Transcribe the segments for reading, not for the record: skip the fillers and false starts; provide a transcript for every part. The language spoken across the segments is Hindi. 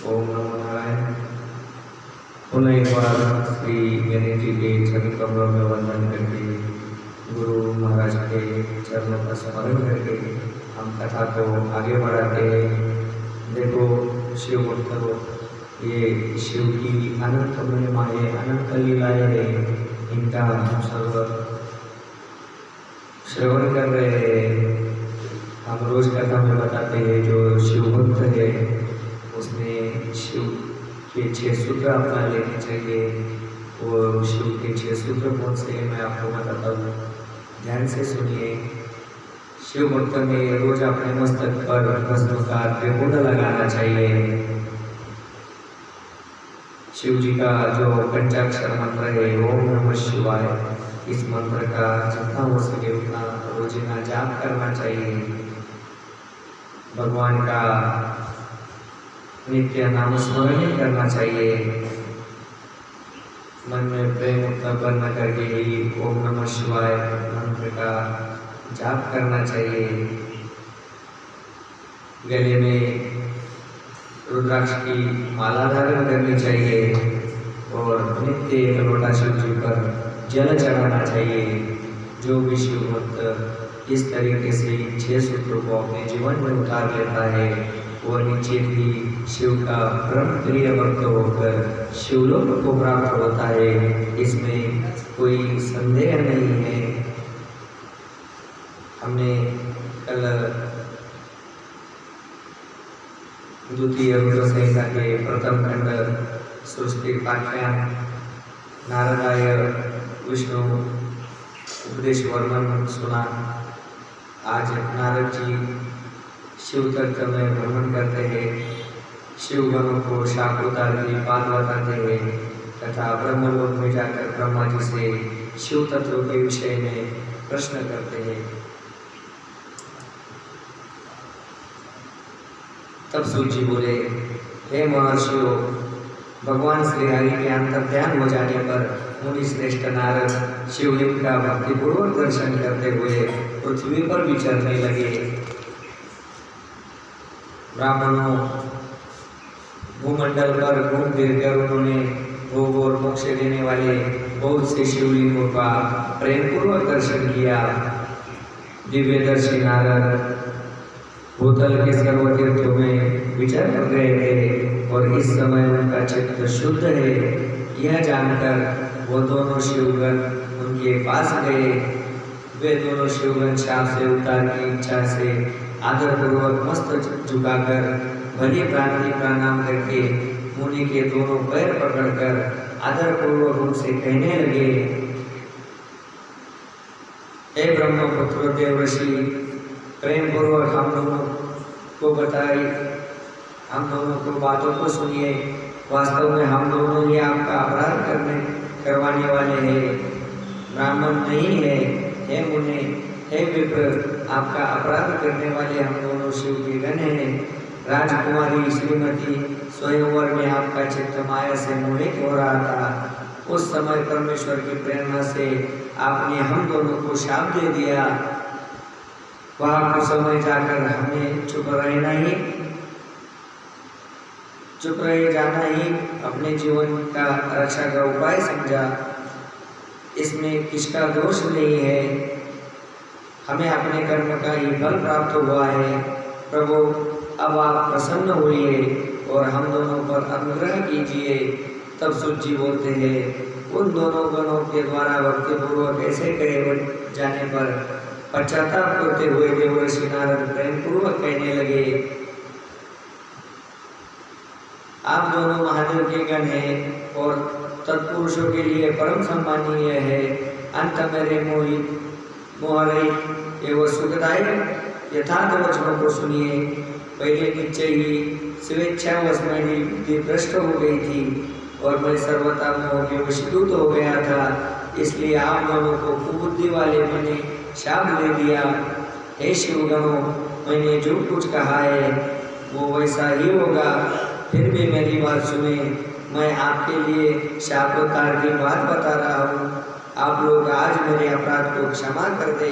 ओम नमो नारायण। पुनः एक बार श्री गणेश जी के चरण कमलों में वंदन करके गुरु महाराज के चरणों का स्मरण करके हम कथा को आगे बढ़ाते हैं। देखो शिव भक्तों, ये शिव की अनंत महिमाएं, अनंत लीलाएं हैं, इनका हम सब श्रवण कर रहे हैं। हम रोज कथा में बताते हैं जो शिव भक्त है उसने शिव के 6 सूत्र अपना लेने चाहिए। वो शिव के 6 सूत्र कौन से हैं मैं आपको बताता हूँ, ध्यान से सुनिए। शिव भक्त में रोज अपने मस्तक पर भस्म का त्रिपुंड लगाना चाहिए। शिव जी का जो पंचाक्षर मंत्र है ओम नमः शिवाय, इस मंत्र का जितना हो सके उतना रोजिना जाप करना चाहिए। भगवान का नित्य नाम स्मरण करना चाहिए। मन में प्रेम उत्पन्न करके ही ओम नमः शिवाय मंत्र का जाप करना चाहिए। गले में रुद्राक्ष की माला धारण करनी चाहिए और नित्य एक लोटा शिव जी पर जल चढ़ाना चाहिए। जो भी शिव भक्त इस तरीके से 6 सूत्रों को अपने जीवन में उतार लेता है वो निश्चित ही शिव का परम प्रिय भक्त होकर शिवलोक को प्राप्त होता है, इसमें कोई संदेह नहीं है। हमने कल द्वितीय रुद्र संहिता के प्रथम खंड सृष्टि पाख्यान नारदाय विष्णु उपदेश वर्णन सुना। आज नारद जी शिव तत्व में भ्रमण करते हैं, शिव गणों को शाकोतार की बात बताते हैं तथा ब्रह्मलोक में जाकर ब्रह्मा जी से शिव तत्व के विषय में प्रश्न करते हैं। तब सूत जी बोले, हे महर्षियों, भगवान श्री हरि के अंतर्ध्यान हो जाने पर मुनि श्रेष्ठ नारद शिवलिंग का भक्तिपूर्वक दर्शन करते हुए पृथ्वी पर विचरने लगे। ब्राह्मणों भूमंडल पर घूम फिर कर उन्होंने भोग और मोक्ष देने वाले बहुत से शिवलिंगों का प्रेम पूर्वक दर्शन किया। दिव्य दर्शी नारद भूतल के सर्व तीर्थों में विचर कर रहे थे और इस समय उनका चित्त शुद्ध है यह जानकर वो दोनों शिवगण उनके पास गए। वे दोनों शिवगण शाप से उतार की इच्छा से आदर पूर्वक मस्तक झुकाकर भली प्रांति प्रणाम करके मुनि के दोनों पैर पकड़कर आदर पूर्वक रूप से कहने लगे, हे ब्रह्मपुत्र देवर्षि, प्रेम पूर्वक हम दोनों को बताई, हम दोनों को बातों को सुनिए। वास्तव में हम दोनों ही आपका अपराध करवाने वाले हैं, ब्राह्मण नहीं है। हे मुनि, हे विप्र, आपका अपराध करने वाले हम दोनों शिव के गण हैं। राजकुमारी श्रीमती स्वयंवर में आपका चित्त माया से मोहित हो रहा था। उस समय परमेश्वर की प्रेरणा से आपने हम दोनों को शाप दे दिया। वहाँ कुछ समय जाकर हमें चुप रहे जाना ही अपने जीवन का रक्षा का उपाय समझा। इसमें किसका दोष नहीं है, हमें अपने कर्म का ही फल प्राप्त हुआ है। प्रभु, अब आप प्रसन्न होइए और हम दोनों पर अनुग्रह कीजिए। तब सूत जी बोलते हैं, उन दोनों गणों के द्वारा भक्तिपूर्वक ऐसे कहे जाने पर पश्चाताप करते हुए देवर्षि नारद प्रेम पूर्वक कहने लगे, आप दोनों महादेव के गण हैं और तत्पुरुषों के लिए परम सम्मानीय है। अंत मेरे मोहरहित एवं सुखदायक यथार्थ वचनों को सुनिए। पहले निश्चय ही स्वेच्छावश मेरी बुद्धि भ्रष्ट हो गई थी और मैं सर्वथा मोह के वशीभूत हो गया था, इसलिए आप दोनों को कुबुद्धि वाले मैंने शाप दे दिया। हे शिवगणों, मैंने जो कुछ कहा है वो वैसा ही होगा, फिर भी मेरी बात सुने। मैं आपके लिए शापोत्तार की बात बता रहा हूँ, आप लोग आज मेरे अपराध को क्षमा कर दे।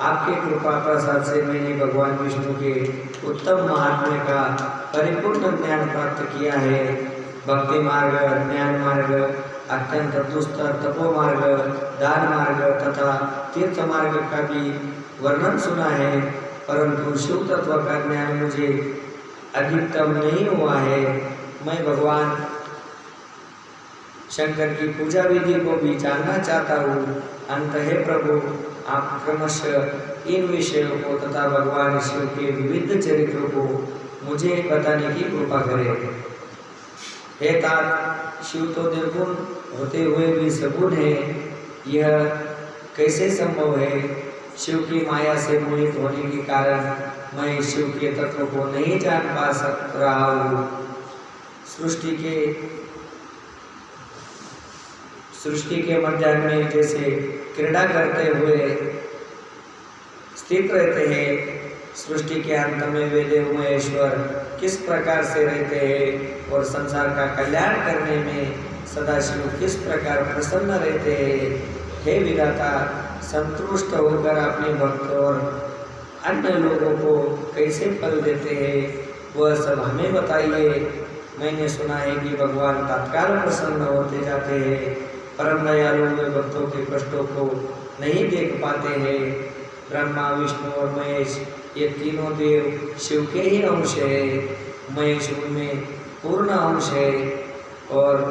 आपके कृपा प्रसाद से मैंने भगवान विष्णु के उत्तम महात्म्य का परिपूर्ण ज्ञान प्राप्त किया है। भक्ति मार्ग, ज्ञान मार्ग, अत्यंत दुस्तर तपो मार्ग, दान मार्ग तथा तीर्थ मार्ग का भी वर्णन सुना है, परंतु शिव तत्व का ज्ञान मुझे अधिकतम नहीं हुआ है। मैं भगवान शंकर की पूजा विधि को भी जानना चाहता हूँ। अंत है प्रभु, आप क्रमशः इन विषयों को तथा भगवान शिव के विविध चरित्रों को मुझे बताने की कृपा करें। हे तात, शिव तो निर्गुण होते हुए भी सगुण है, यह कैसे संभव है? शिव की माया से मोहित होने के कारण मैं शिव के तत्व को नहीं जान पा रहा हूँ। सृष्टि के मध्य में जैसे क्रीड़ा करते हुए स्थित रहते हैं, सृष्टि के अंत में वे देव महेश्वर किस प्रकार से रहते हैं और संसार का कल्याण करने में सदाशिव किस प्रकार प्रसन्न रहते हैं। हे विधाता, संतुष्ट होकर अपने भक्त और अन्य लोगों को कैसे फल देते हैं, वह सब हमें बताइए। मैंने सुना है कि भगवान तत्काल प्रसन्न होते जाते हैं, परम दयालु वे भक्तों के कष्टों को नहीं देख पाते हैं। ब्रह्मा, विष्णु और महेश ये तीनों देव शिव के ही अंश है। महेश उनमें पूर्ण अंश है और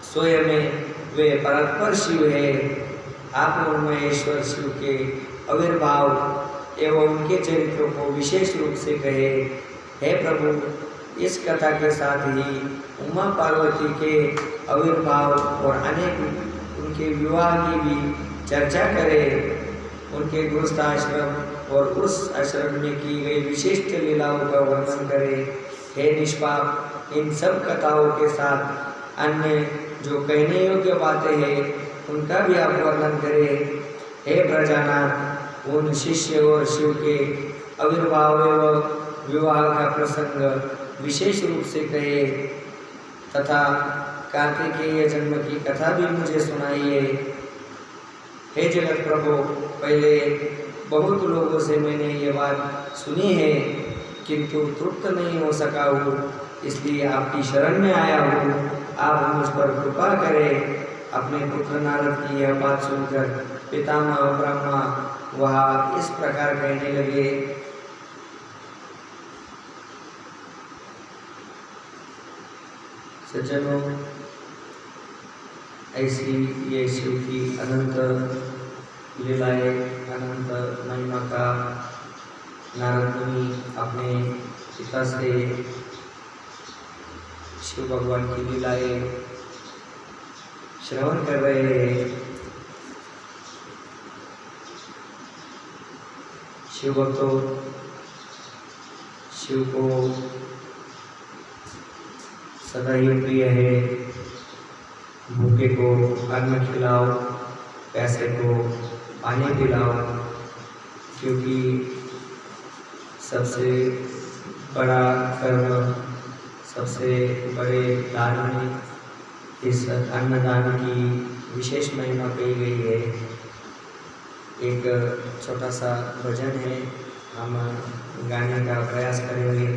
स्वयं में वे परस्पर शिव है। आप और महेश्वर शिव के आविर्भाव एवं उनके चरित्रों को विशेष रूप से कहे। हे प्रभु, इस कथा के साथ ही उमा पार्वती के आविर्भाव और अनेक उनके विवाह की भी चर्चा करें। उनके गृहस्थ आश्रम और उस आश्रम में की गई विशिष्ट लीलाओं का वर्णन करें। हे निष्पाप, इन सब कथाओं के साथ अन्य जो कहने योग्य बातें हैं उनका भी आप वर्णन करें। हे प्रजानाथ, उन शिष्य और शिव के आविर्भाव एवं विवाह का प्रसंग विशेष रूप से कहे तथा कार्तिकेय जन्म की कथा भी मुझे सुनाइए। हे जगत प्रभु, पहले बहुत लोगों से मैंने ये बात सुनी है किंतु तृप्त नहीं हो सका हूँ, इसलिए आपकी शरण में आया हूँ। आप मुझ पर कृपा करें। अपने पुत्र नारद की यह बात सुनकर पितामह ब्रह्मा वह इस प्रकार कहने लगे। सज्जनों, ऐसी ये शिव की अनंत लीलाएं, अनंत महिमा का नारद मुनि अपने पिता से शिव भगवान की लीलाएं श्रवण कर रहे हैं। शिव भक्तों, शिव को सदा ही प्रिय है, भूखे को अन्न खिलाओ, प्यासे को पानी पिलाओ, क्योंकि सबसे बड़ा कर्म, सबसे बड़े दान में इस अन्नदान की विशेष महिमा कही गई है। एक छोटा सा भजन है, हम गाने का प्रयास करेंगे।